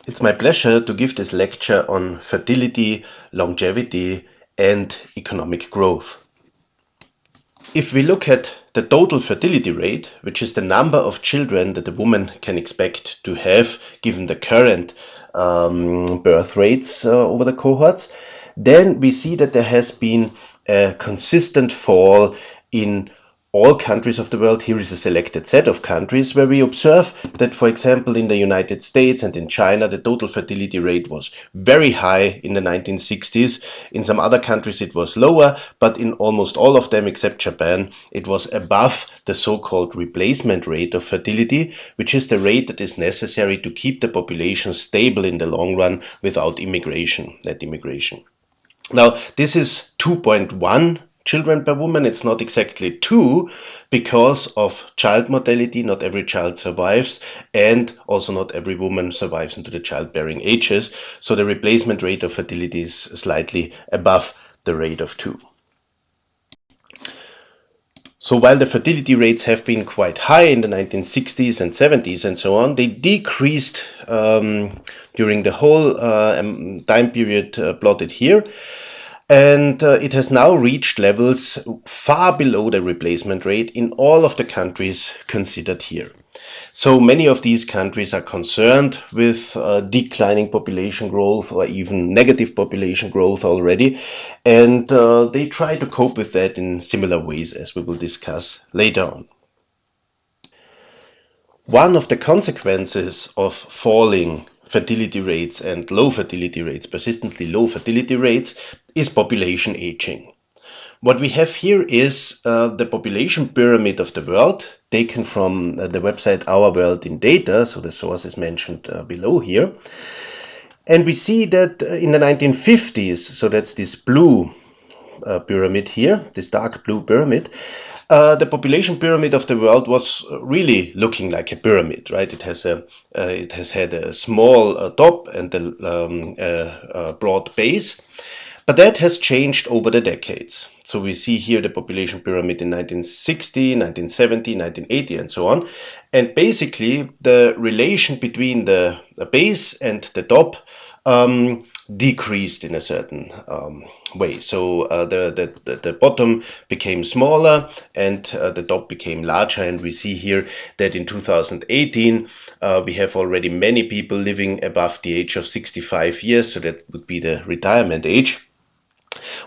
It's my pleasure to give this lecture on fertility, longevity, and economic growth. If we look at the total fertility rate, which is the number of children that a woman can expect to have given the current birth rates over the cohorts, then we see that there has been a consistent fall in all countries of the world. Here is a selected set of countries where we observe that, for example, in the United States and in China, the total fertility rate was very high in the 1960s. In some other countries, it was lower, but in almost all of them, except Japan, it was above the so-called replacement rate of fertility, which is the rate that is necessary to keep the population stable in the long run without net immigration. Now, this is 2.1 children per woman. It's not exactly 2 because of child mortality. Not every child survives, and also not every woman survives into the childbearing ages. So the replacement rate of fertility is slightly above the rate of 2. So while the fertility rates have been quite high in the 1960s and 70s and so on, they decreased during the whole time period plotted here. And it has now reached levels far below the replacement rate in all of the countries considered here. So many of these countries are concerned with declining population growth or even negative population growth already, and they try to cope with that in similar ways, as we will discuss later on. One of the consequences of falling fertility rates and low fertility rates, persistently low fertility rates, is population aging. What we have here is the population pyramid of the world, taken from the website Our World in Data, so the source is mentioned below here. And we see that in the 1950s, so that's this blue pyramid here, this dark blue pyramid, the population pyramid of the world was really looking like a pyramid, right? It has had a small top and a broad base, but that has changed over the decades. So we see here the population pyramid in 1960, 1970, 1980, and so on. And basically, the relation between the base and the top decreased in a certain way. So the bottom became smaller and the top became larger. And we see here that in 2018, we have already many people living above the age of 65 years. So that would be the retirement age.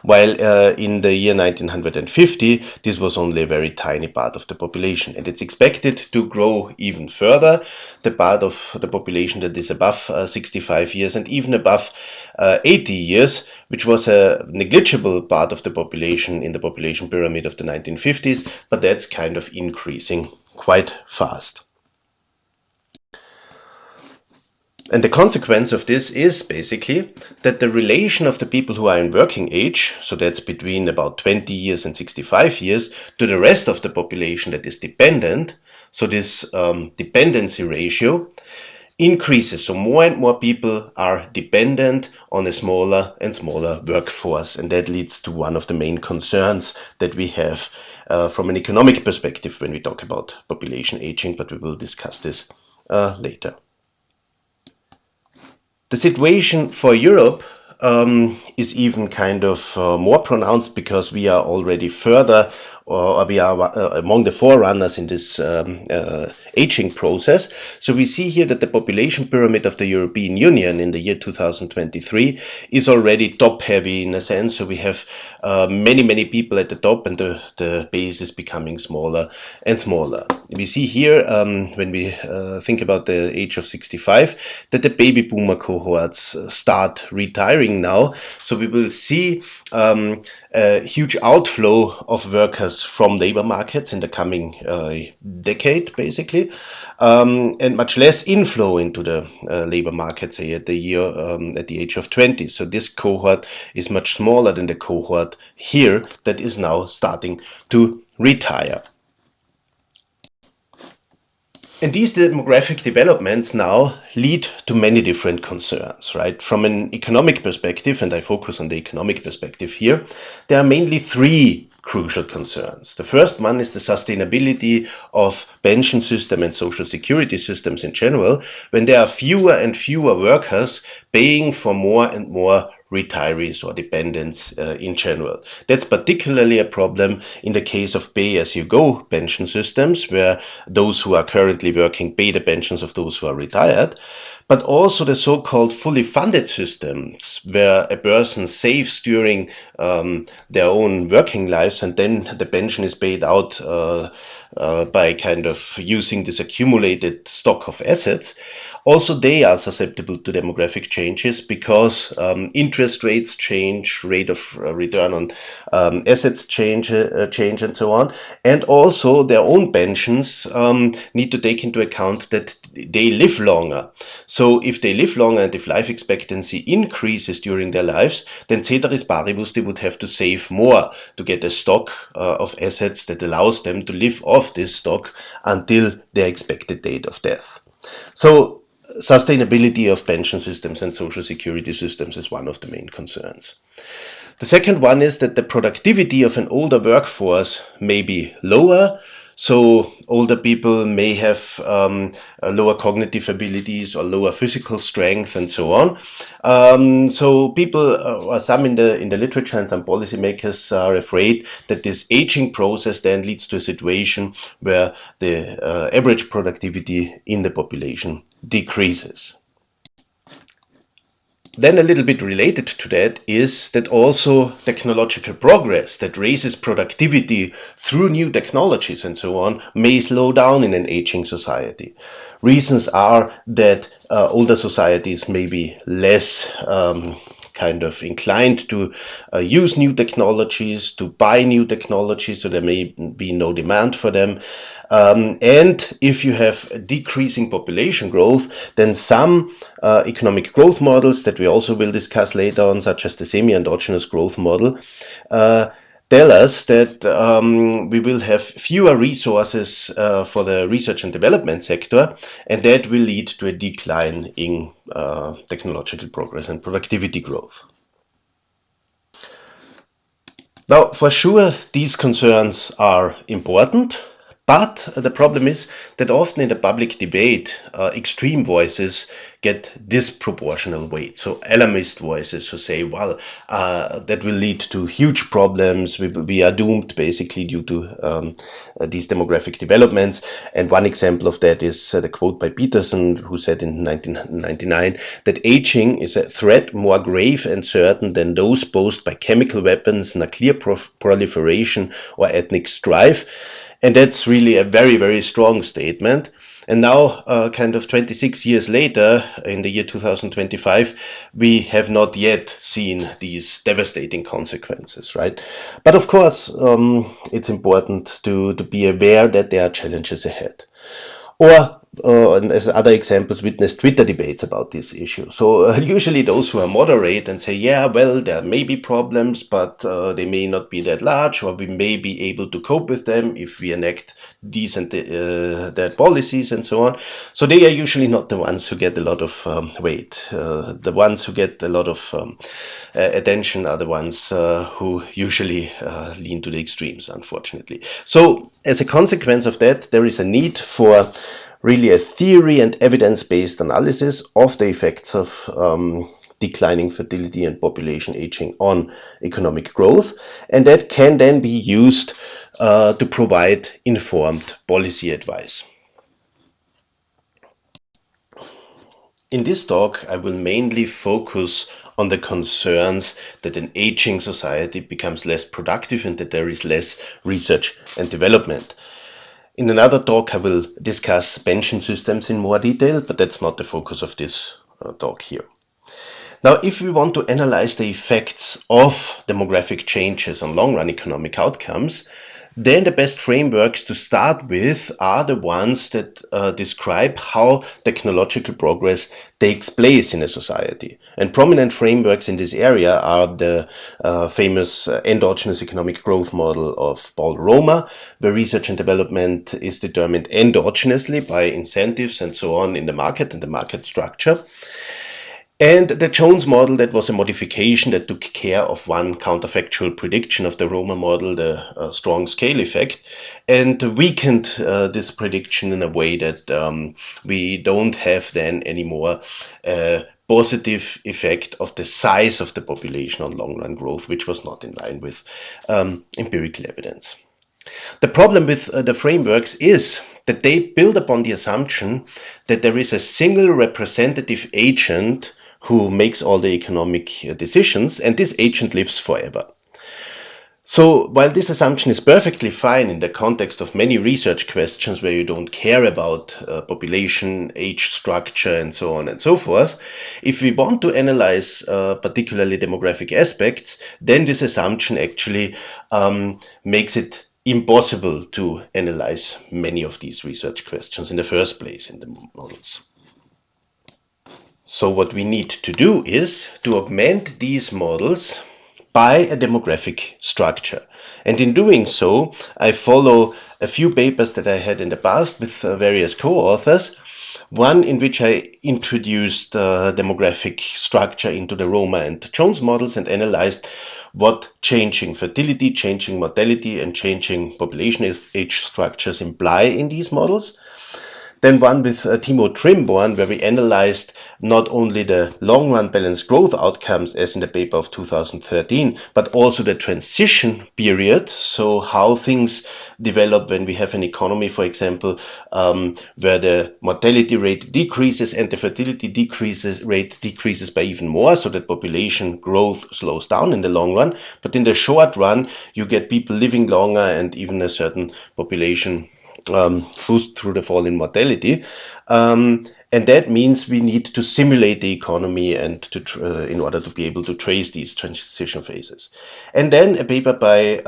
While in the year 1950, this was only a very tiny part of the population, and it's expected to grow even further, the part of the population that is above 65 years and even above 80 years, which was a negligible part of the population in the population pyramid of the 1950s, but that's kind of increasing quite fast. And the consequence of this is basically that the relation of the people who are in working age, so that's between about 20 years and 65 years, to the rest of the population that is dependent, so this dependency ratio increases. So more and more people are dependent on a smaller and smaller workforce, and that leads to one of the main concerns that we have from an economic perspective when we talk about population aging, but we will discuss this later. The situation for Europe is even kind of more pronounced because we are already further, or we are among the forerunners in this aging process. So we see here that the population pyramid of the European Union in the year 2023 is already top heavy in a sense. So we have many people at the top, and the base is becoming smaller and smaller. We see here, when we think about the age of 65, that the baby boomer cohorts start retiring now. So we will see a huge outflow of workers from labor markets in the coming decade, basically, and much less inflow into the labor market, say at the age of 20. So this cohort is much smaller than the cohort here that is now starting to retire. And these demographic developments now lead to many different concerns, right? From an economic perspective, and I focus on the economic perspective here, there are mainly three crucial concerns. The first one is the sustainability of pension system and social security systems in general, when there are fewer and fewer workers paying for more and more retirees or dependents in general. That's particularly a problem in the case of pay-as-you-go pension systems, where those who are currently working pay the pensions of those who are retired, but also the so-called fully funded systems, where a person saves during their own working lives and then the pension is paid out by kind of using this accumulated stock of assets. Also, they are susceptible to demographic changes because interest rates change, rate of return on assets change, and so on. And also, their own pensions need to take into account that they live longer. So, if they live longer and if life expectancy increases during their lives, then ceteris paribus, they would have to save more to get a stock of assets that allows them to live off this stock until their expected date of death. So, sustainability of pension systems and social security systems is one of the main concerns. The second one is that the productivity of an older workforce may be lower. So older people may have lower cognitive abilities or lower physical strength and so on. So people, or some in the literature and some policymakers are afraid that this aging process then leads to a situation where the average productivity in the population decreases. Then a little bit related to that is that also technological progress that raises productivity through new technologies and so on may slow down in an aging society. Reasons are that older societies may be less kind of inclined to use new technologies, to buy new technologies, so there may be no demand for them. And if you have decreasing population growth, then some economic growth models that we also will discuss later on, such as the semi-endogenous growth model, tell us that we will have fewer resources for the research and development sector, and that will lead to a decline in technological progress and productivity growth. Now, for sure, these concerns are important, but the problem is that often in the public debate, extreme voices get disproportional weight. So alarmist voices who say, well, that will lead to huge problems. We are doomed basically due to these demographic developments. And one example of that is the quote by Peterson, who said in 1999 that aging is a threat more grave and certain than those posed by chemical weapons, nuclear proliferation, or ethnic strife. And that's really a very, very strong statement. And now, kind of 26 years later, in the year 2025, we have not yet seen these devastating consequences, right? But of course, it's important to be aware that there are challenges ahead. Or, and as other examples, witness Twitter debates about this issue. So usually those who are moderate and say, yeah, well, there may be problems, but they may not be that large, or we may be able to cope with them if we enact these and that policies and so on. So they are usually not the ones who get a lot of weight. The ones who get a lot of attention are the ones who usually lean to the extremes, unfortunately. So as a consequence of that, there is a need for really a theory and evidence-based analysis of the effects of declining fertility and population aging on economic growth, and that can then be used to provide informed policy advice. In this talk, I will mainly focus on the concerns that an aging society becomes less productive and that there is less research and development. In another talk, I will discuss pension systems in more detail, but that's not the focus of this talk here. Now, if we want to analyze the effects of demographic changes on long-run economic outcomes, then the best frameworks to start with are the ones that describe how technological progress takes place in a society. And prominent frameworks in this area are the famous endogenous economic growth model of Paul Romer, where research and development is determined endogenously by incentives and so on in the market and the market structure. And the Jones model, that was a modification that took care of one counterfactual prediction of the Roma model, the strong scale effect, and weakened this prediction in a way that we don't have then anymore a positive effect of the size of the population on long run growth, which was not in line with empirical evidence. The problem with the frameworks is that they build upon the assumption that there is a single representative agent who makes all the economic decisions, and this agent lives forever. So while this assumption is perfectly fine in the context of many research questions where you don't care about population, age structure, and so on and so forth, if we want to analyze particularly demographic aspects, then this assumption actually makes it impossible to analyze many of these research questions in the first place in the models. So what we need to do is to augment these models by a demographic structure. And in doing so, I follow a few papers that I had in the past with various co-authors. One in which I introduced demographic structure into the Roma and Jones models and analyzed what changing fertility, changing mortality, and changing population age structures imply in these models. Then one with Timo Trimborn, where we analyzed not only the long-run balanced growth outcomes as in the paper of 2013, but also the transition period, so how things develop when we have an economy, for example, where the mortality rate decreases and the fertility rate decreases by even more, so that population growth slows down in the long run. But in the short run, you get people living longer and even a certain population boost through the fall in mortality. And that means we need to simulate the economy and in order to be able to trace these transition phases. And then a paper by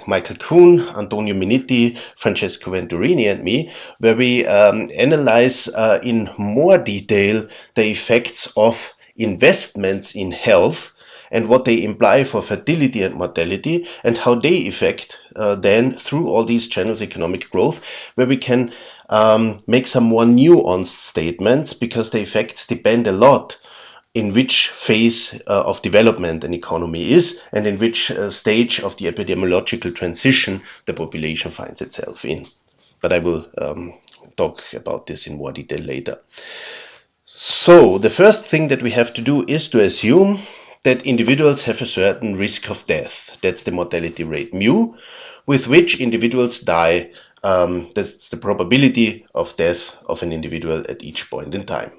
Michael Kuhn, Antonio Minetti, Francesco Venturini, and me, where we analyze in more detail the effects of investments in health and what they imply for fertility and mortality, and how they affect then through all these channels economic growth, where we can make some more nuanced statements, because the effects depend a lot in which phase of development an economy is and in which stage of the epidemiological transition the population finds itself in. But I will talk about this in more detail later. So the first thing that we have to do is to assume that individuals have a certain risk of death. That's the mortality rate mu, with which individuals die. That's the probability of death of an individual at each point in time.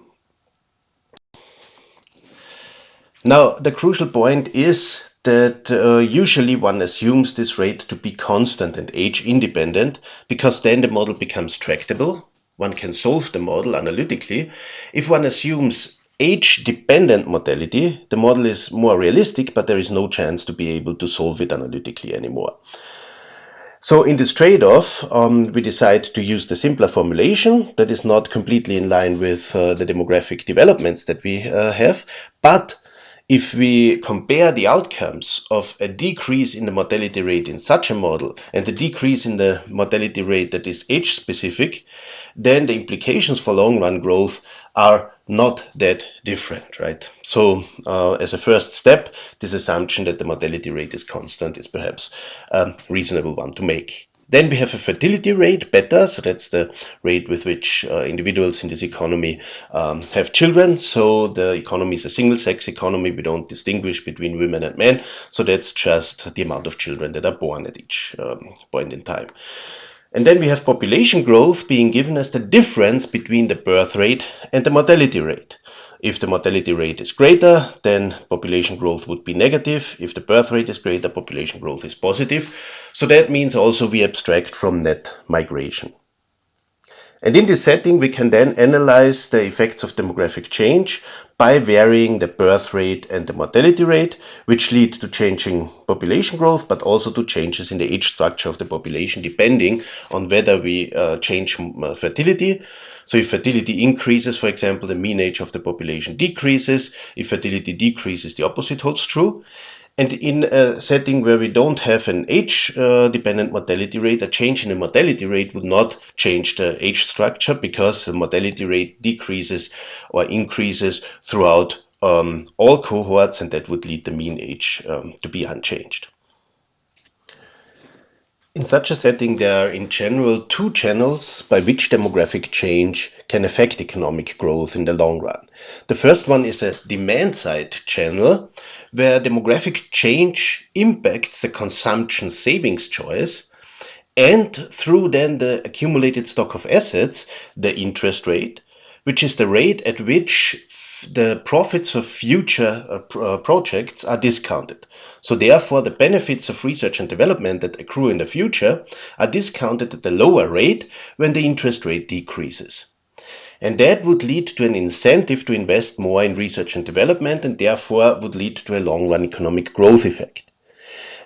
Now, the crucial point is that usually one assumes this rate to be constant and age independent, because then the model becomes tractable. One can solve the model analytically. If one assumes age-dependent mortality, the model is more realistic, but there is no chance to be able to solve it analytically anymore. So in this trade-off, we decide to use the simpler formulation that is not completely in line with the demographic developments that we have, but if we compare the outcomes of a decrease in the mortality rate in such a model and the decrease in the mortality rate that is age-specific, then the implications for long-run growth are not that different, right? So as a first step, this assumption that the mortality rate is constant is perhaps a reasonable one to make. Then we have a fertility rate, beta, so that's the rate with which individuals in this economy have children. So the economy is a single-sex economy. We don't distinguish between women and men. So that's just the amount of children that are born at each point in time. And then we have population growth being given as the difference between the birth rate and the mortality rate. If the mortality rate is greater, then population growth would be negative. If the birth rate is greater, population growth is positive. So that means also we abstract from net migration. And in this setting, we can then analyze the effects of demographic change by varying the birth rate and the mortality rate, which lead to changing population growth, but also to changes in the age structure of the population, depending on whether we change fertility. So if fertility increases, for example, the mean age of the population decreases. If fertility decreases, the opposite holds true. And in a setting where we don't have an age-dependent mortality rate, a change in the mortality rate would not change the age structure, because the mortality rate decreases or increases throughout all cohorts, and that would lead the mean age to be unchanged. In such a setting, there are in general two channels by which demographic change can affect economic growth in the long run. The first one is a demand-side channel, where demographic change impacts the consumption savings choice, and through then the accumulated stock of assets, the interest rate, which is the rate at which the profits of future projects are discounted. So therefore, the benefits of research and development that accrue in the future are discounted at a lower rate when the interest rate decreases. And that would lead to an incentive to invest more in research and development, and therefore would lead to a long-run economic growth effect.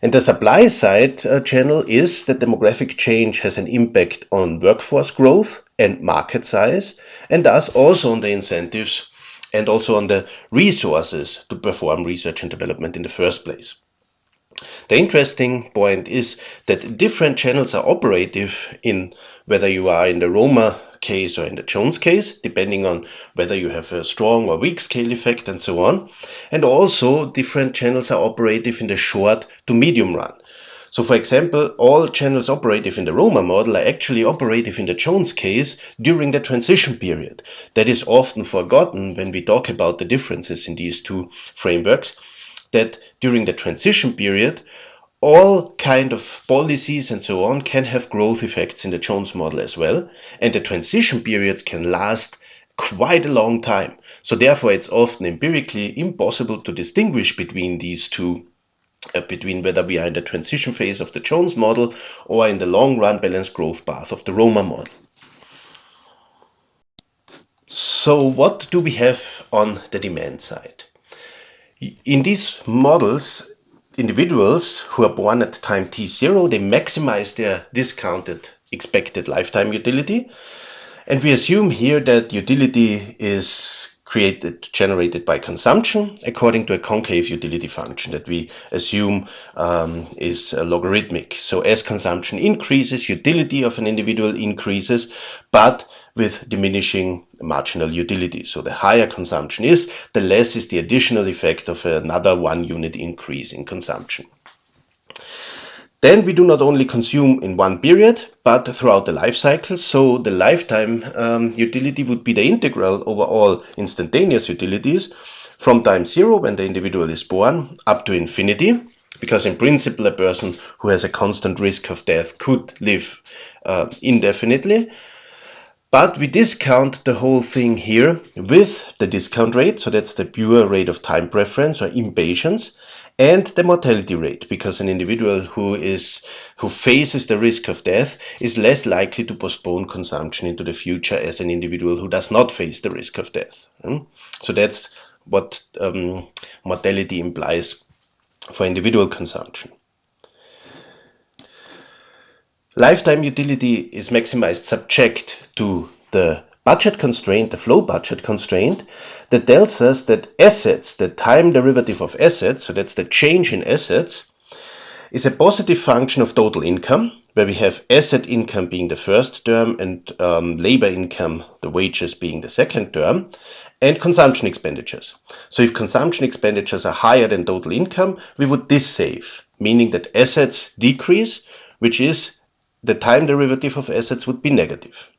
And the supply side channel is that demographic change has an impact on workforce growth and market size, and thus also on the incentives and also on the resources to perform research and development in the first place. The interesting point is that different channels are operative in whether you are in the Roma case or in the Jones case, depending on whether you have a strong or weak scale effect and so on. And also different channels are operative in the short to medium run. So for example, all channels operative in the Roma model are actually operative in the Jones case during the transition period. That is often forgotten when we talk about the differences in these two frameworks, that during the transition period, all kind of policies and so on can have growth effects in the Jones model as well, and the transition periods can last quite a long time. So therefore, it's often empirically impossible to distinguish between these two, between whether we are in the transition phase of the Jones model or in the long-run balanced growth path of the Roma model. So what do we have on the demand side? In these models, individuals who are born at time t0, they maximize their discounted expected lifetime utility. And we assume here that utility is generated by consumption according to a concave utility function that we assume is logarithmic. So as consumption increases, utility of an individual increases, but with diminishing marginal utility. So the higher consumption is, the less is the additional effect of another 1 unit increase in consumption. Then we do not only consume in one period, but throughout the life cycle. So the lifetime utility would be the integral over all instantaneous utilities from time 0, when the individual is born, up to infinity, because in principle a person who has a constant risk of death could live indefinitely. But we discount the whole thing here with the discount rate, so that's the pure rate of time preference or impatience, and the mortality rate, because an individual who faces the risk of death is less likely to postpone consumption into the future as an individual who does not face the risk of death. So that's what mortality implies for individual consumption. Lifetime utility is maximized subject to the budget constraint, the flow budget constraint, that tells us that assets, the time derivative of assets, so that's the change in assets, is a positive function of total income, where we have asset income being the first term and labor income, the wages, being the second term, and consumption expenditures. So if consumption expenditures are higher than total income, we would dissave, meaning that assets decrease, which is the time derivative of assets would be negative.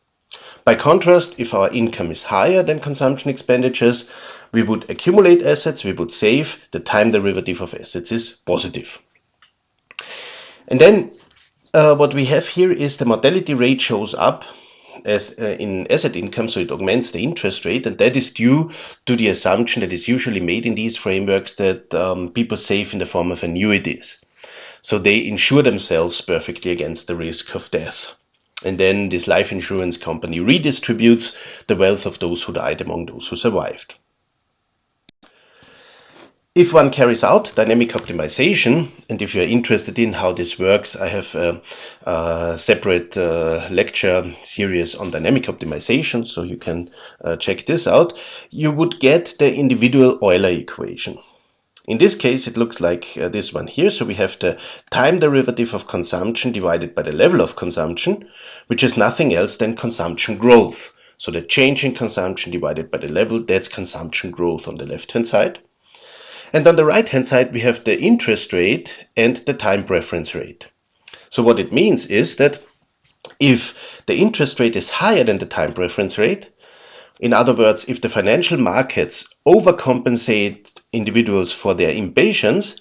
By contrast, if our income is higher than consumption expenditures, we would accumulate assets, we would save, the time derivative of assets is positive. And then what we have here is the mortality rate shows up as in asset income, so it augments the interest rate, and that is due to the assumption that is usually made in these frameworks that people save in the form of annuities. So they insure themselves perfectly against the risk of death. And then this life insurance company redistributes the wealth of those who died among those who survived. If one carries out dynamic optimization, and if you're interested in how this works, I have a separate lecture series on dynamic optimization, so you can check this out. You would get the individual Euler equation. In this case, it looks like this one here. So we have the time derivative of consumption divided by the level of consumption, which is nothing else than consumption growth. So the change in consumption divided by the level, that's consumption growth on the left-hand side. And on the right-hand side, we have the interest rate and the time preference rate. So what it means is that if the interest rate is higher than the time preference rate, in other words, if the financial markets overcompensate individuals for their impatience,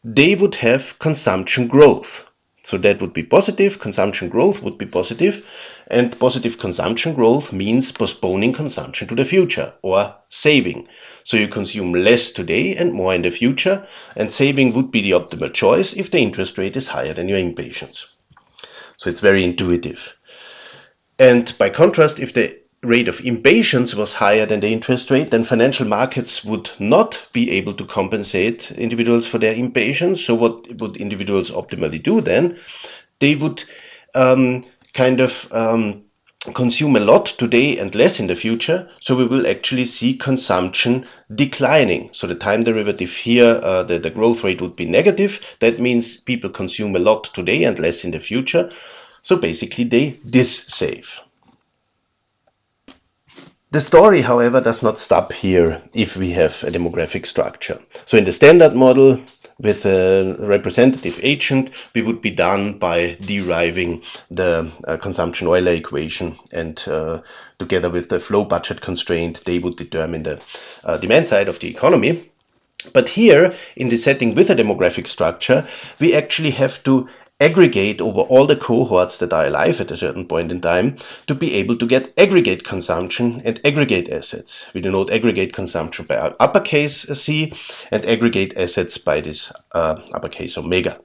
they would have consumption growth. So that would be positive, consumption growth would be positive, and positive consumption growth means postponing consumption to the future or saving. So you consume less today and more in the future, and saving would be the optimal choice if the interest rate is higher than your impatience. So it's very intuitive. And by contrast, if the rate of impatience was higher than the interest rate, then financial markets would not be able to compensate individuals for their impatience. So what would individuals optimally do then? They would consume a lot today and less in the future. So we will actually see consumption declining. So the time derivative here, the growth rate would be negative. That means people consume a lot today and less in the future. So basically they dissave. The story, however, does not stop here if we have a demographic structure. So in the standard model with a representative agent, we would be done by deriving the consumption Euler equation, and together with the flow budget constraint, they would determine the demand side of the economy. But here, in the setting with a demographic structure, we actually have to aggregate over all the cohorts that are alive at a certain point in time to be able to get aggregate consumption and aggregate assets. We denote aggregate consumption by uppercase C and aggregate assets by this uppercase omega.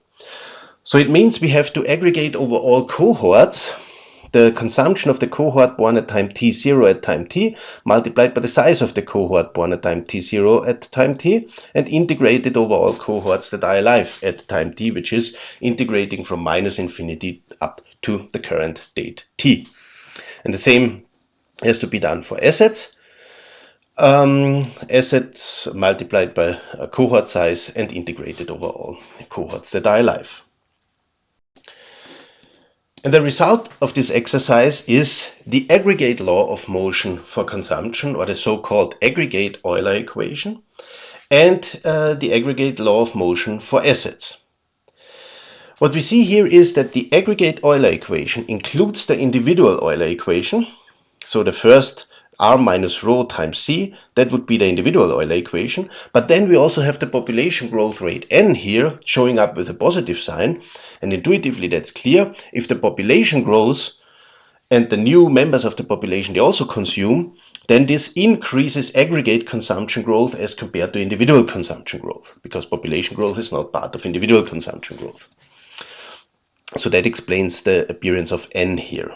So it means we have to aggregate over all cohorts the consumption of the cohort born at time t0 at time t multiplied by the size of the cohort born at time t0 at time t and integrated over all cohorts that are alive at time t, which is integrating from minus infinity up to the current date t. And the same has to be done for assets. Assets multiplied by a cohort size and integrated over all cohorts that are alive. And the result of this exercise is the aggregate law of motion for consumption, or the so-called aggregate Euler equation, and the aggregate law of motion for assets. What we see here is that the aggregate Euler equation includes the individual Euler equation. So the first R minus rho times C, that would be the individual Euler equation. But then we also have the population growth rate N here showing up with a positive sign. And intuitively that's clear. If the population grows and the new members of the population, they also consume, then this increases aggregate consumption growth as compared to individual consumption growth, because population growth is not part of individual consumption growth. So that explains the appearance of N here.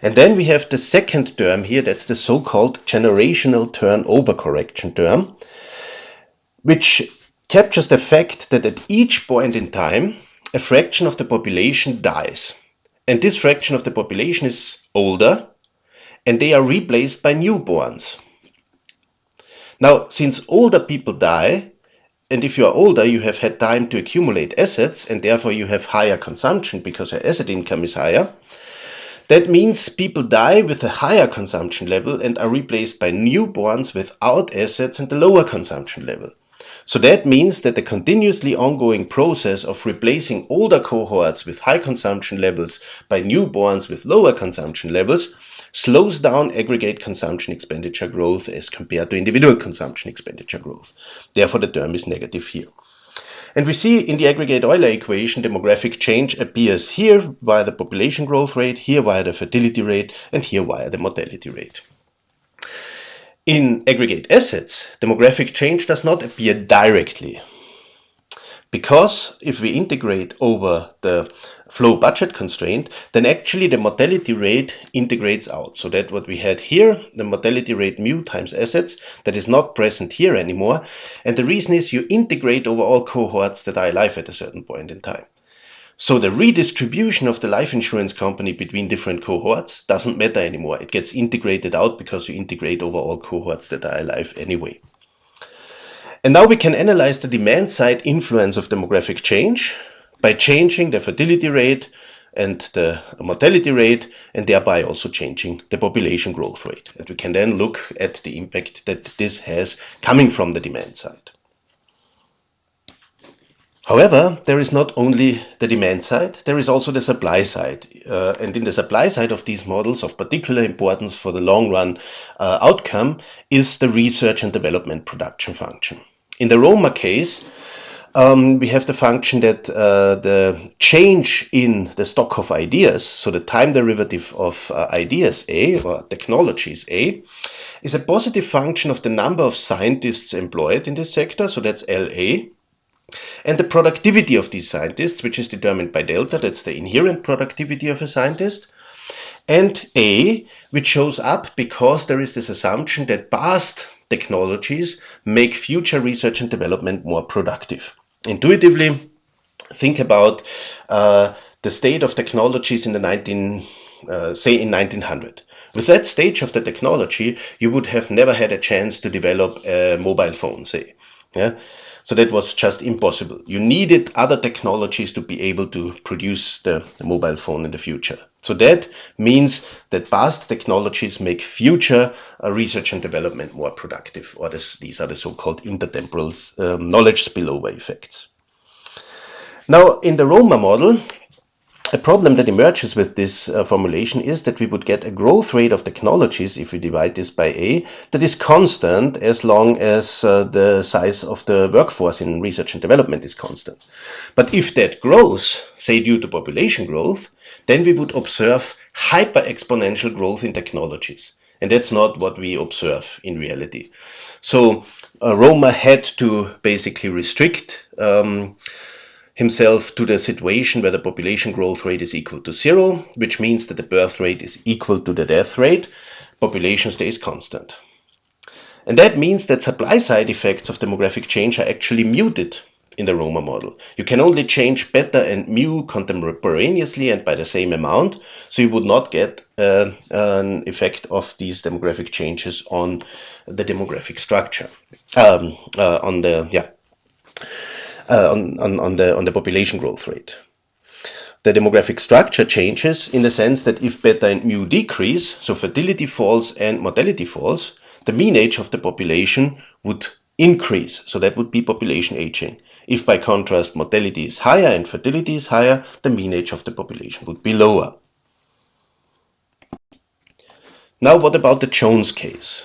And then we have the second term here, that's the so-called generational turnover correction term, which captures the fact that at each point in time, a fraction of the population dies. And this fraction of the population is older, and they are replaced by newborns. Now, since older people die, and if you are older, you have had time to accumulate assets, and therefore you have higher consumption because your asset income is higher. That means people die with a higher consumption level and are replaced by newborns without assets and a lower consumption level. So that means that the continuously ongoing process of replacing older cohorts with high consumption levels by newborns with lower consumption levels slows down aggregate consumption expenditure growth as compared to individual consumption expenditure growth. Therefore, the term is negative here. And we see in the aggregate Euler equation, demographic change appears here via the population growth rate, here via the fertility rate, and here via the mortality rate. In aggregate assets, demographic change does not appear directly, because if we integrate over the flow budget constraint, then actually the mortality rate integrates out. So that what we had here, the mortality rate mu times assets, that is not present here anymore. And the reason is you integrate over all cohorts that are alive at a certain point in time. So the redistribution of the life insurance company between different cohorts doesn't matter anymore. It gets integrated out because you integrate over all cohorts that are alive anyway. And now we can analyze the demand side influence of demographic change by changing the fertility rate and the mortality rate, and thereby also changing the population growth rate. And we can then look at the impact that this has coming from the demand side. However, there is not only the demand side, there is also the supply side. And in the supply side of these models, of particular importance for the long run outcome is the research and development production function. In the Roma case, we have the function that the change in the stock of ideas, so the time derivative of ideas A or technologies A, is a positive function of the number of scientists employed in this sector, so that's LA, and the productivity of these scientists, which is determined by delta, that's the inherent productivity of a scientist, and A, which shows up because there is this assumption that past technologies make future research and development more productive. Intuitively, think about the state of technologies in the say in 1900. With that stage of the technology, you would have never had a chance to develop a mobile phone, say. Yeah? So that was just impossible. You needed other technologies to be able to produce the mobile phone in the future. So that means that past technologies make future research and development more productive, or these are the so-called intertemporal knowledge spillover effects. Now, in the Roma model, a problem that emerges with this formulation is that we would get a growth rate of technologies, if we divide this by A, that is constant as long as the size of the workforce in research and development is constant. But if that grows, say due to population growth, then we would observe hyper-exponential growth in technologies. And that's not what we observe in reality. So Roma had to basically restrict himself to the situation where the population growth rate is equal to 0, which means that the birth rate is equal to the death rate. Population stays constant. And that means that supply side effects of demographic change are actually muted in the Roma model. You can only change beta and mu contemporaneously and by the same amount, so you would not get an effect of these demographic changes on the demographic structure, on the population growth rate. The demographic structure changes in the sense that if beta and mu decrease, so fertility falls and mortality falls, the mean age of the population would increase, so that would be population aging. If by contrast mortality is higher and fertility is higher, the mean age of the population would be lower. Now what about the Jones case?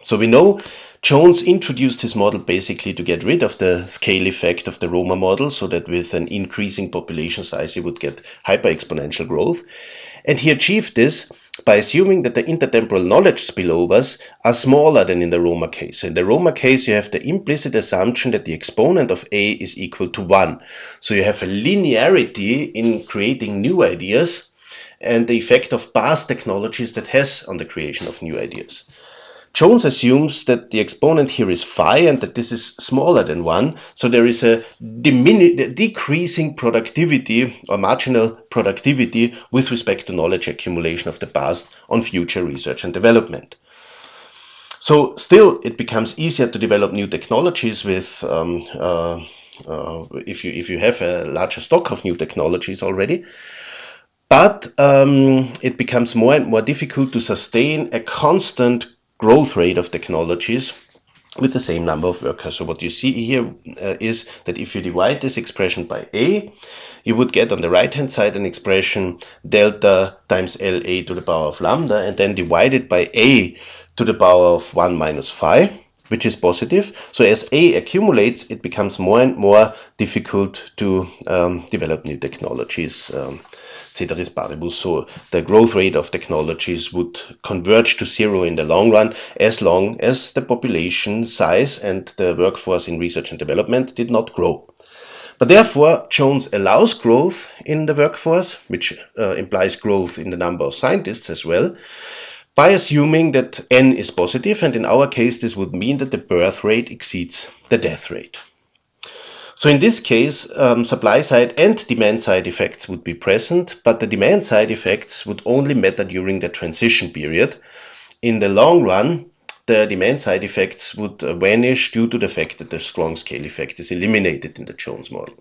So we know Jones introduced his model basically to get rid of the scale effect of the Roma model, so that with an increasing population size he would get hyper-exponential growth. And he achieved this by assuming that the intertemporal knowledge spillovers are smaller than in the Roma case. In the Roma case, you have the implicit assumption that the exponent of A is equal to 1. So you have a linearity in creating new ideas and the effect of past technologies that has on the creation of new ideas. Jones assumes that the exponent here is phi and that this is smaller than 1, so there is a decreasing productivity or marginal productivity with respect to knowledge accumulation of the past on future research and development. So still it becomes easier to develop new technologies with if you have a larger stock of new technologies already. But it becomes more and more difficult to sustain a constant growth rate of technologies with the same number of workers. So what you see here is that if you divide this expression by A, you would get on the right hand side an expression delta times LA to the power of lambda, and then divide it by A to the power of 1 minus phi, which is positive. So as A accumulates, it becomes more and more difficult to develop new technologies. Ceteris paribus, so the growth rate of technologies would converge to 0 in the long run, as long as the population size and the workforce in research and development did not grow. But therefore, Jones allows growth in the workforce, which implies growth in the number of scientists as well, by assuming that n is positive, and in our case this would mean that the birth rate exceeds the death rate. So in this case, supply side and demand side effects would be present, but the demand side effects would only matter during the transition period. In the long run, the demand side effects would vanish due to the fact that the strong scale effect is eliminated in the Jones model.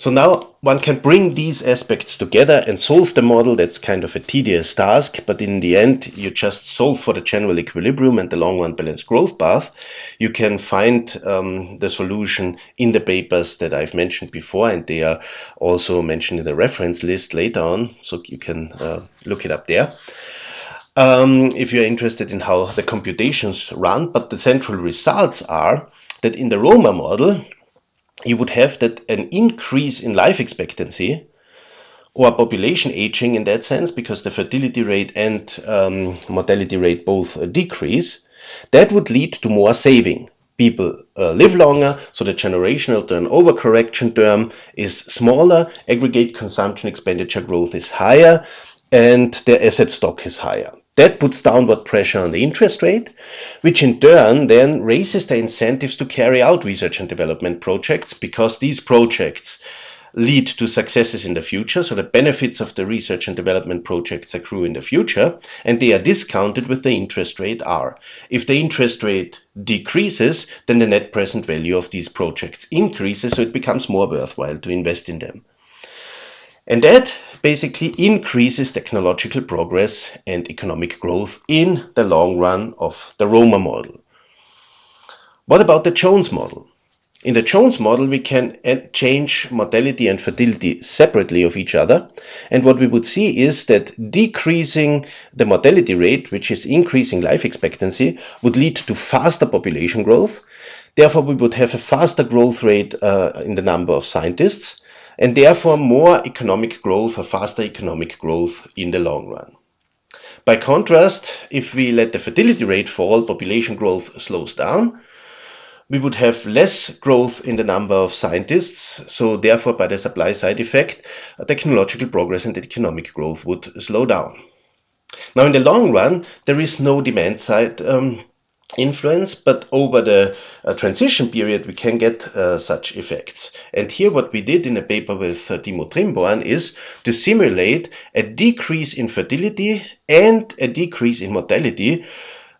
So now one can bring these aspects together and solve the model. That's kind of a tedious task, but in the end, you just solve for the general equilibrium and the long-run balanced growth path. You can find the solution in the papers that I've mentioned before, and they are also mentioned in the reference list later on, so you can look it up there. If you're interested in how the computations run, but the central results are that in the Roma model, you would have that an increase in life expectancy or population aging in that sense, because the fertility rate and mortality rate both decrease, that would lead to more saving. People live longer, so the generational turnover correction term is smaller, aggregate consumption expenditure growth is higher, and their asset stock is higher. That puts downward pressure on the interest rate, which in turn then raises the incentives to carry out research and development projects, because these projects lead to successes in the future. So the benefits of the research and development projects accrue in the future, and they are discounted with the interest rate R. If the interest rate decreases, then the net present value of these projects increases, so it becomes more worthwhile to invest in them. And that basically increases technological progress and economic growth in the long run of the Roma model. What about the Jones model? In the Jones model, we can change mortality and fertility separately of each other. And what we would see is that decreasing the mortality rate, which is increasing life expectancy, would lead to faster population growth. Therefore, we would have a faster growth rate in the number of scientists, and therefore more economic growth or faster economic growth in the long run. By contrast, if we let the fertility rate fall, population growth slows down. We would have less growth in the number of scientists, so therefore by the supply side effect, technological progress and economic growth would slow down. Now in the long run, there is no demand side influence, but over the transition period we can get such effects. And here what we did in a paper with Timo Trimborn is to simulate a decrease in fertility and a decrease in mortality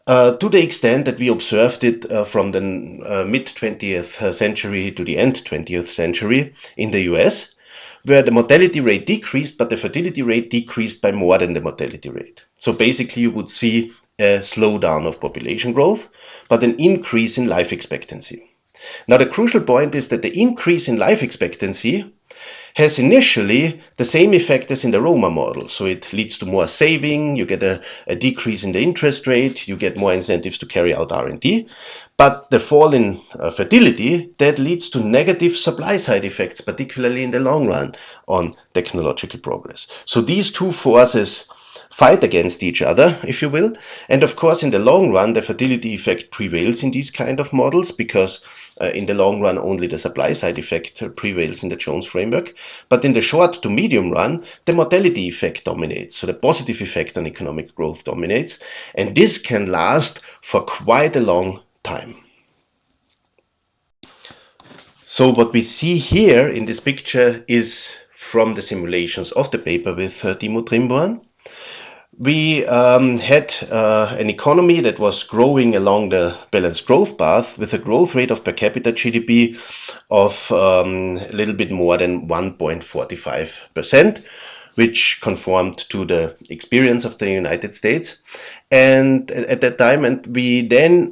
to the extent that we observed it from the mid-20th century to the end 20th century in the US, where the mortality rate decreased, but the fertility rate decreased by more than the mortality rate. So basically you would see a slowdown of population growth, but an increase in life expectancy. Now the crucial point is that the increase in life expectancy has initially the same effect as in the Roma model. So it leads to more saving, you get a decrease in the interest rate, you get more incentives to carry out R&D. But the fall in fertility, that leads to negative supply side effects, particularly in the long run on technological progress. So these two forces fight against each other, if you will. And of course, in the long run, the fertility effect prevails in these kind of models, because in the long run, only the supply side effect prevails in the Jones framework. But in the short to medium run, the mortality effect dominates. So the positive effect on economic growth dominates. And this can last for quite a long time. So what we see here in this picture is from the simulations of the paper with Timo Trimborn. We had an economy that was growing along the balanced growth path with a growth rate of per capita GDP of a little bit more than 1.45%, which conformed to the experience of the United States. And at that time, and we then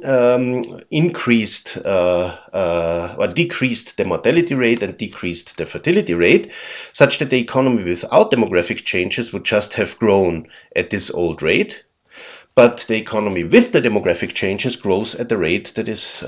increased or decreased the mortality rate and decreased the fertility rate, such that the economy without demographic changes would just have grown at this old rate. But the economy with the demographic changes grows at the rate that is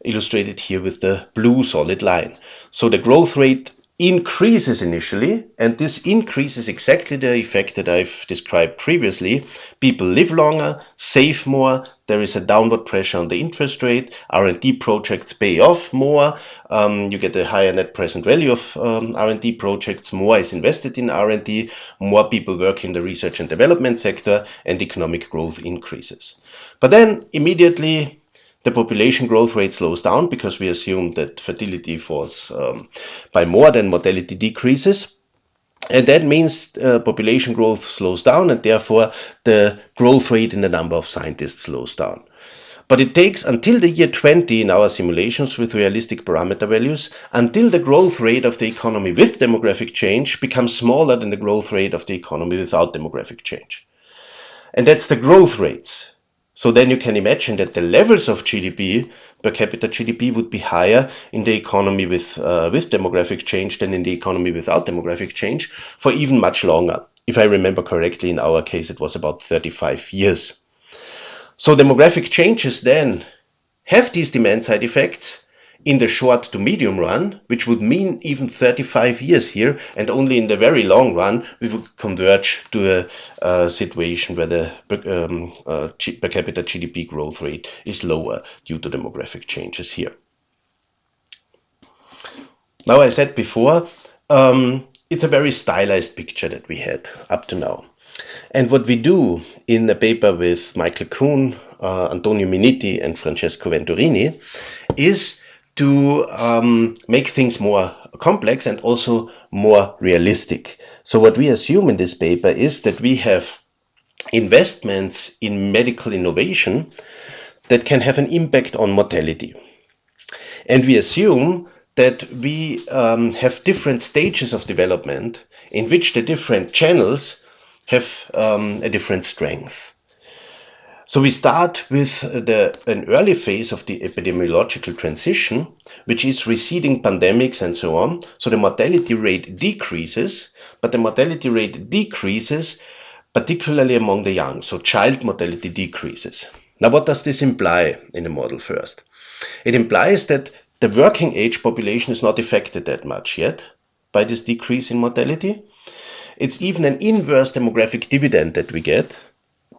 illustrated here with the blue solid line. So the growth rate increases initially, and this increase is exactly the effect that I've described previously. People live longer, save more, there is a downward pressure on the interest rate, R&D projects pay off more, you get a higher net present value of R&D projects, more is invested in R&D, more people work in the research and development sector, and economic growth increases. But then immediately the population growth rate slows down, because we assume that fertility falls by more than mortality decreases. And that means population growth slows down, and therefore the growth rate in the number of scientists slows down. But it takes until the year 20 in our simulations with realistic parameter values until the growth rate of the economy with demographic change becomes smaller than the growth rate of the economy without demographic change. And that's the growth rates. So then you can imagine that the levels of GDP, per capita GDP, would be higher in the economy with demographic change than in the economy without demographic change for even much longer. If I remember correctly, in our case, it was about 35 years. So demographic changes then have these demand side effects in the short to medium run, which would mean even 35 years here, and only in the very long run we would converge to a situation where the per capita GDP growth rate is lower due to demographic changes here. Now, I said before, it's a very stylized picture that we had up to now. And what we do in the paper with Michael Kuhn, Antonio Miniti, and Francesco Venturini is to make things more complex and also more realistic. So what we assume in this paper is that we have investments in medical innovation that can have an impact on mortality. And we assume that we have different stages of development in which the different channels have a different strength. So we start with an early phase of the epidemiological transition, which is receding pandemics and so on. So the mortality rate decreases, but the mortality rate decreases particularly among the young. So child mortality decreases. Now, what does this imply in the model first? It implies that the working age population is not affected that much yet by this decrease in mortality. It's even an inverse demographic dividend that we get.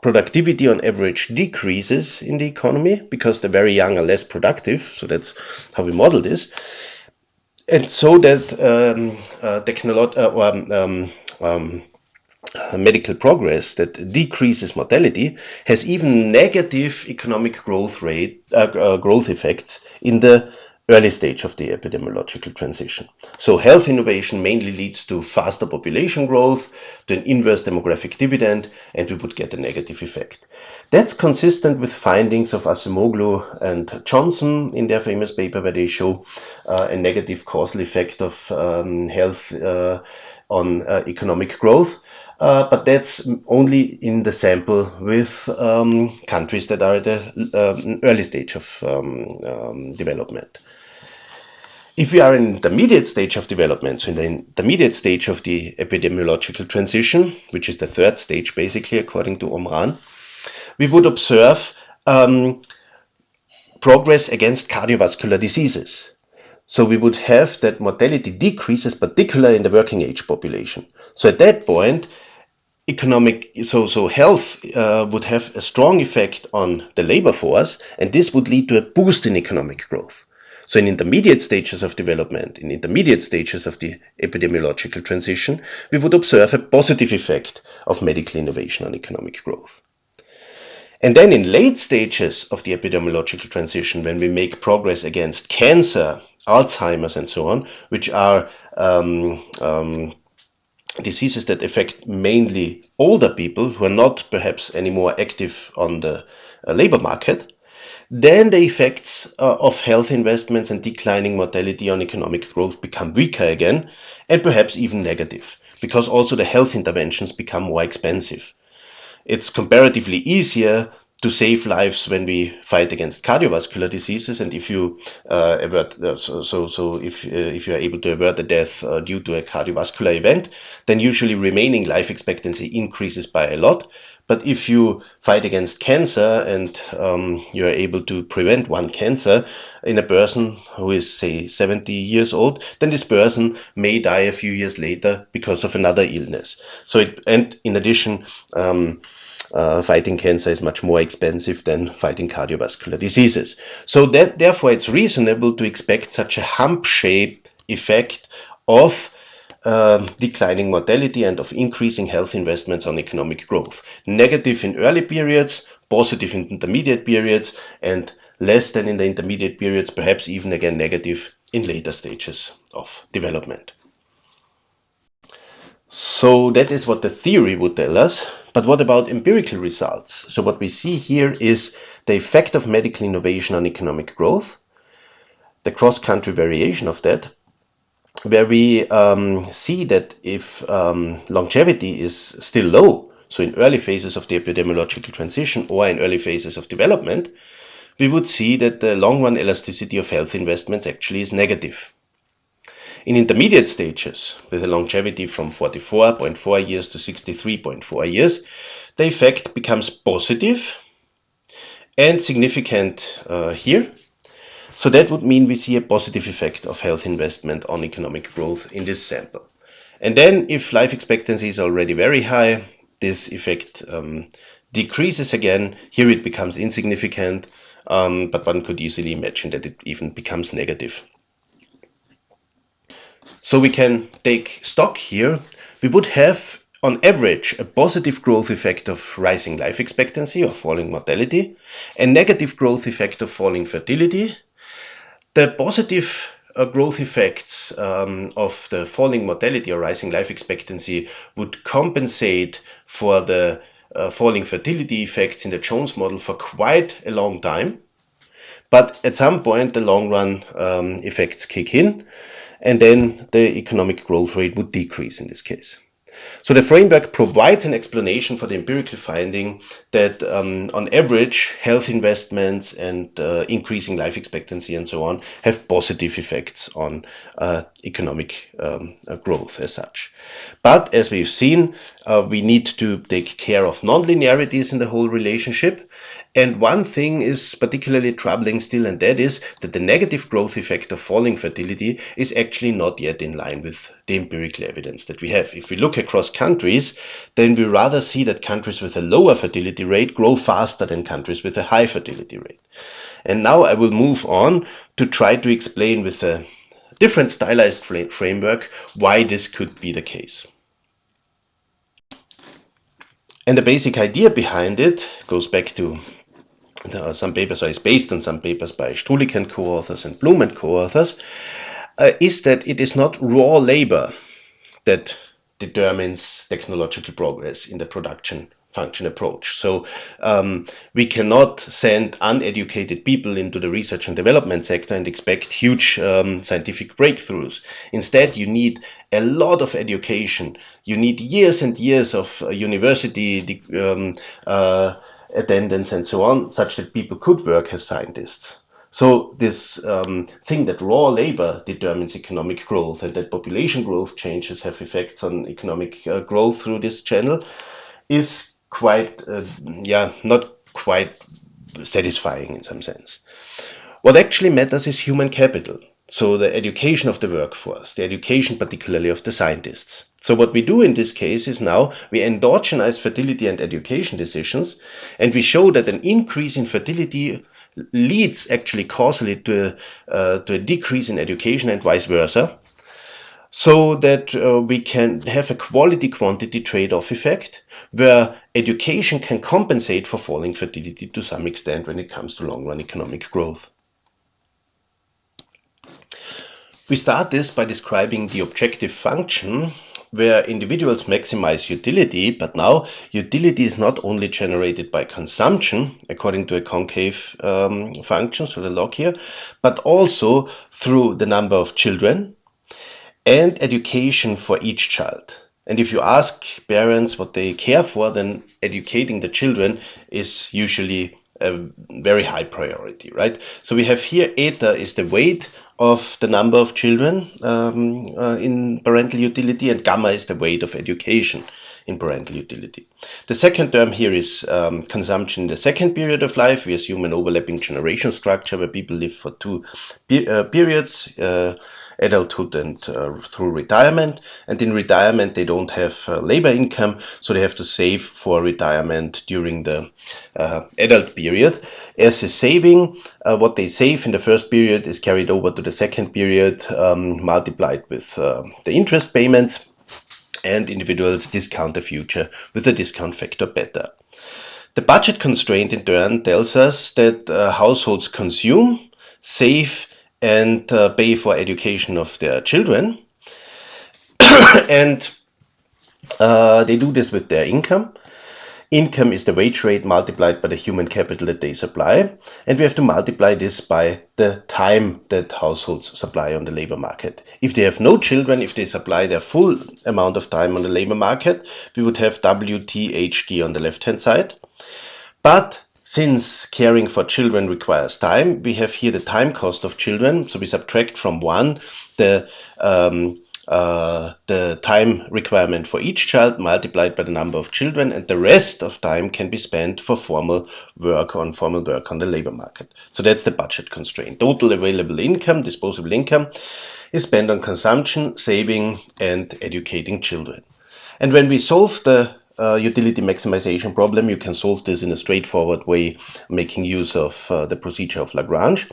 Productivity on average decreases in the economy because the very young are less productive. So that's how we model this. And so that medical progress that decreases mortality has even negative economic growth effects in the early stage of the epidemiological transition. So health innovation mainly leads to faster population growth, to an inverse demographic dividend, and we would get a negative effect. That's consistent with findings of Acemoglu and Johnson in their famous paper where they show a negative causal effect of health on economic growth. But that's only in the sample with countries that are at the early stage of development. If we are in the intermediate stage of development, so in the intermediate stage of the epidemiological transition, which is the third stage basically according to Omran, we would observe progress against cardiovascular diseases. So we would have that mortality decreases, particularly in the working age population. So at that point, health would have a strong effect on the labor force, and this would lead to a boost in economic growth. So in intermediate stages of development, in intermediate stages of the epidemiological transition, we would observe a positive effect of medical innovation on economic growth. And then in late stages of the epidemiological transition, when we make progress against cancer, Alzheimer's and so on, which are diseases that affect mainly older people who are not perhaps any more active on the labor market, then the effects of health investments and declining mortality on economic growth become weaker again, and perhaps even negative, because also the health interventions become more expensive. It's comparatively easier to save lives when we fight against cardiovascular diseases, and if you if you are able to avert a death due to a cardiovascular event, then usually remaining life expectancy increases by a lot. But if you fight against cancer and you are able to prevent one cancer in a person who is, say, 70 years old, then this person may die a few years later because of another illness. And in addition, fighting cancer is much more expensive than fighting cardiovascular diseases. So therefore it's reasonable to expect such a hump-shaped effect of declining mortality and of increasing health investments on economic growth. Negative in early periods, positive in intermediate periods, and less than in the intermediate periods, perhaps even again negative in later stages of development. So that is what the theory would tell us. But what about empirical results? So what we see here is the effect of medical innovation on economic growth, the cross-country variation of that, where we see that if longevity is still low, so in early phases of the epidemiological transition or in early phases of development, we would see that the long-run elasticity of health investments actually is negative. In intermediate stages, with a longevity from 44.4 years to 63.4 years, the effect becomes positive and significant here. So that would mean we see a positive effect of health investment on economic growth in this sample. And then if life expectancy is already very high, this effect decreases again. Here it becomes insignificant, but one could easily imagine that it even becomes negative. So we can take stock here. We would have on average a positive growth effect of rising life expectancy or falling mortality, a negative growth effect of falling fertility. The positive growth effects of the falling mortality or rising life expectancy would compensate for the falling fertility effects in the Jones model for quite a long time. But at some point, the long run effects kick in, and then the economic growth rate would decrease in this case. So the framework provides an explanation for the empirical finding that on average, health investments and increasing life expectancy and so on have positive effects on economic growth as such. But as we've seen, we need to take care of nonlinearities in the whole relationship. And one thing is particularly troubling still, and that is that the negative growth effect of falling fertility is actually not yet in line with the empirical evidence that we have. If we look across countries, then we rather see that countries with a lower fertility rate grow faster than countries with a high fertility rate. And now I will move on to try to explain with a different stylized framework why this could be the case. And the basic idea behind it goes back to some papers, or is based on some papers by Strulik and co-authors and Blum and co-authors, is that it is not raw labor that determines technological progress in the production function approach. So we cannot send uneducated people into the research and development sector and expect huge scientific breakthroughs. Instead, you need a lot of education. You need years and years of university attendance and so on, such that people could work as scientists. So this thing that raw labor determines economic growth and that population growth changes have effects on economic growth through this channel is quite, not quite satisfying in some sense. What actually matters is human capital. So the education of the workforce, the education particularly of the scientists. So what we do in this case is now we endogenize fertility and education decisions, and we show that an increase in fertility leads actually causally to a decrease in education and vice versa, so that we can have a quality-quantity trade-off effect where education can compensate for falling fertility to some extent when it comes to long-run economic growth. We start this by describing the objective function where individuals maximize utility, but now utility is not only generated by consumption according to a concave function, so the log here, but also through the number of children and education for each child. And if you ask parents what they care for, then educating the children is usually a very high priority, right? So we have here eta is the weight of the number of children in parental utility, and gamma is the weight of education in parental utility. The second term here is consumption in the second period of life. We assume an overlapping generation structure where people live for two periods, adulthood and through retirement. And in retirement, they don't have labor income, so they have to save for retirement during the adult period. As a saving, what they save in the first period is carried over to the second period, multiplied with the interest payments, and individuals discount the future with a discount factor beta. The budget constraint in turn tells us that households consume, save, and pay for education of their children, and they do this with their income. Income is the wage rate multiplied by the human capital that they supply, and we have to multiply this by the time that households supply on the labor market. If they have no children, if they supply their full amount of time on the labor market, we would have WTHD on the left-hand side. But since caring for children requires time, we have here the time cost of children. So we subtract from 1 the time requirement for each child multiplied by the number of children, and the rest of time can be spent for formal work on the labor market. So that's the budget constraint. Total available income, disposable income, is spent on consumption, saving, and educating children. And when we solve the utility maximization problem, you can solve this in a straightforward way, making use of the procedure of Lagrange,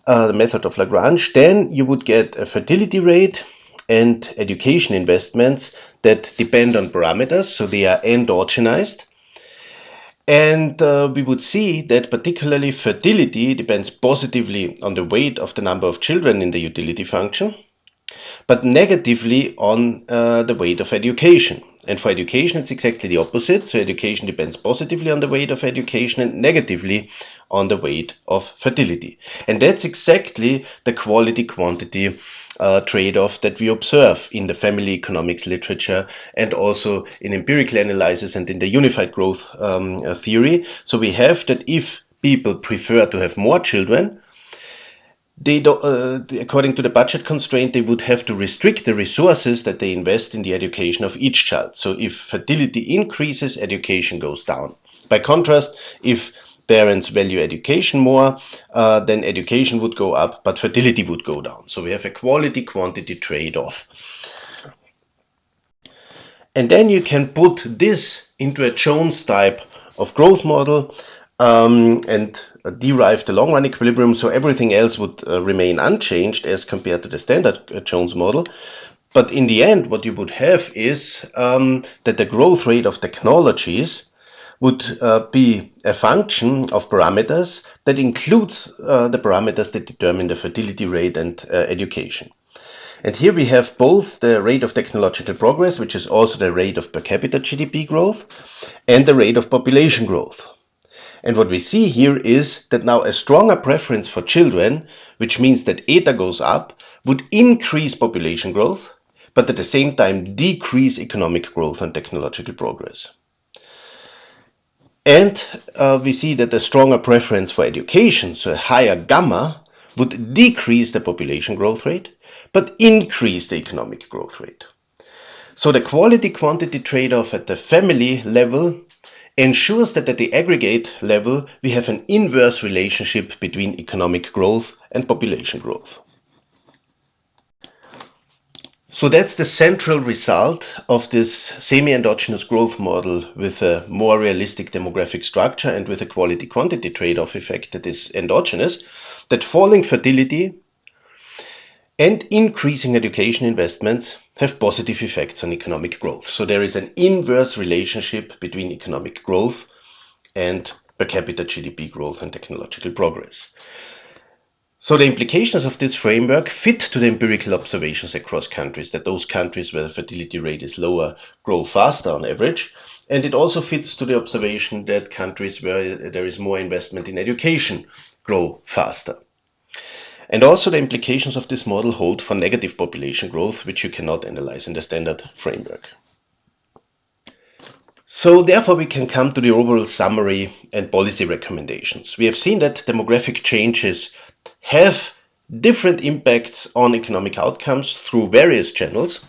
the method of Lagrange. Then you would get a fertility rate and education investments that depend on parameters, so they are endogenized. And we would see that particularly fertility depends positively on the weight of the number of children in the utility function, but negatively on the weight of education. And for education, it's exactly the opposite. So education depends positively on the weight of education and negatively on the weight of fertility. And that's exactly the quality-quantity trade-off that we observe in the family economics literature and also in empirical analysis and in the unified growth theory. So we have that if people prefer to have more children, they according to the budget constraint, they would have to restrict the resources that they invest in the education of each child. So if fertility increases, education goes down. By contrast, if parents value education more, then education would go up, but fertility would go down. So we have a quality-quantity trade-off. And then you can put this into a Jones type of growth model and derive the long-run equilibrium, so everything else would remain unchanged as compared to the standard Jones model. But in the end, what you would have is that the growth rate of technologies would be a function of parameters that includes the parameters that determine the fertility rate and education. And here we have both the rate of technological progress, which is also the rate of per capita GDP growth, and the rate of population growth. And what we see here is that now a stronger preference for children, which means that eta goes up, would increase population growth, but at the same time decrease economic growth and technological progress. And we see that a stronger preference for education, so a higher gamma, would decrease the population growth rate, but increase the economic growth rate. So the quality-quantity trade-off at the family level ensures that at the aggregate level we have an inverse relationship between economic growth and population growth. So that's the central result of this semi-endogenous growth model with a more realistic demographic structure and with a quality-quantity trade-off effect that is endogenous, that falling fertility and increasing education investments have positive effects on economic growth. So there is an inverse relationship between economic growth and per capita GDP growth and technological progress. So the implications of this framework fit to the empirical observations across countries, that those countries where the fertility rate is lower grow faster on average. And it also fits to the observation that countries where there is more investment in education grow faster. And also the implications of this model hold for negative population growth, which you cannot analyze in the standard framework. So therefore we can come to the overall summary and policy recommendations. We have seen that demographic changes have different impacts on economic outcomes through various channels,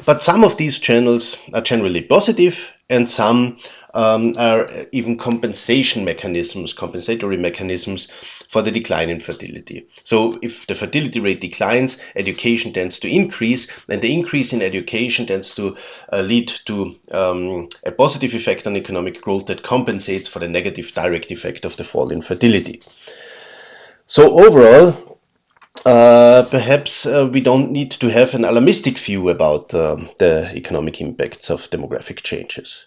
but some of these channels are generally positive and some are even compensatory mechanisms for the decline in fertility. So if the fertility rate declines, education tends to increase, and the increase in education tends to lead to a positive effect on economic growth that compensates for the negative direct effect of the fall in fertility. So overall, perhaps we don't need to have an alarmistic view about the economic impacts of demographic changes.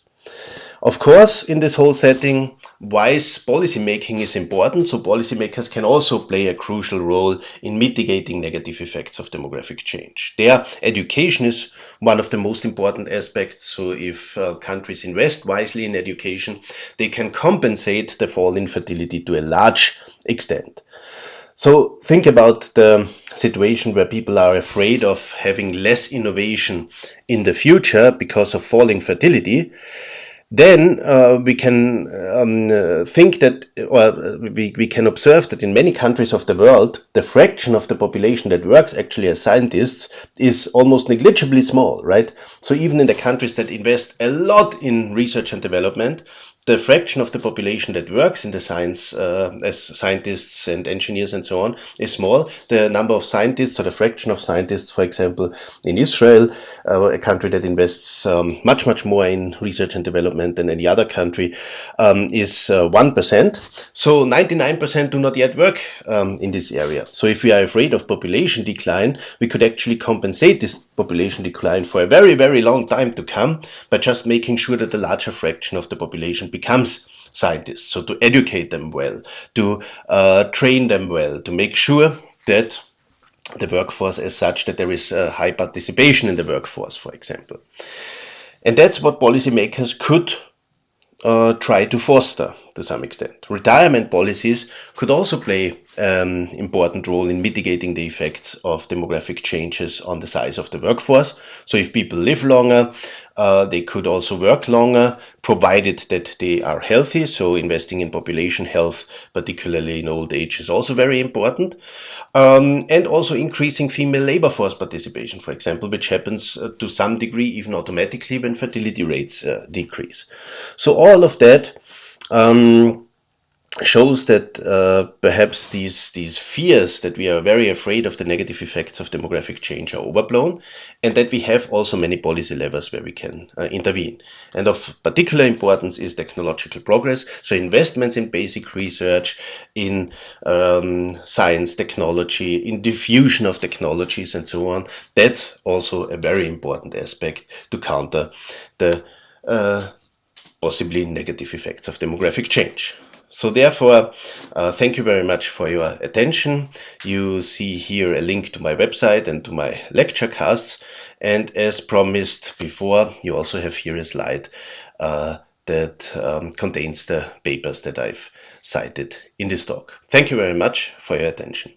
Of course, in this whole setting, wise policy making is important, so policymakers can also play a crucial role in mitigating negative effects of demographic change. There, education is one of the most important aspects. So if countries invest wisely in education, they can compensate the fall in fertility to a large extent. So think about the situation where people are afraid of having less innovation in the future because of falling fertility. Then we can think that, or we can observe that in many countries of the world, the fraction of the population that works actually as scientists is almost negligibly small, right? So even in the countries that invest a lot in research and development, the fraction of the population that works in the science as scientists and engineers and so on is small. The number of scientists, or the fraction of scientists, for example, in Israel, a country that invests much more in research and development than any other country, is 1%. So 99% do not yet work in this area. So if we are afraid of population decline, we could actually compensate this population decline for a very long time to come by just making sure that the larger fraction of the population becomes scientists. So to educate them well, to train them well, to make sure that the workforce as such, that there is high participation in the workforce, for example. And that's what policymakers could try to foster to some extent. Retirement policies could also play an important role in mitigating the effects of demographic changes on the size of the workforce. So if people live longer, they could also work longer, provided that they are healthy. So investing in population health, particularly in old age, is also very important. And also increasing female labor force participation, for example, which happens to some degree, even automatically, when fertility rates decrease. So all of that shows that perhaps these fears that we are very afraid of the negative effects of demographic change are overblown, and that we have also many policy levers where we can intervene. And of particular importance is technological progress, so investments in basic research, in science, technology, in diffusion of technologies and so on. That's also a very important aspect to counter the possibly negative effects of demographic change. So therefore, thank you very much for your attention. You see here a link to my website and to my lecture casts. And as promised before, you also have here a slide that contains the papers that I've cited in this talk. Thank you very much for your attention.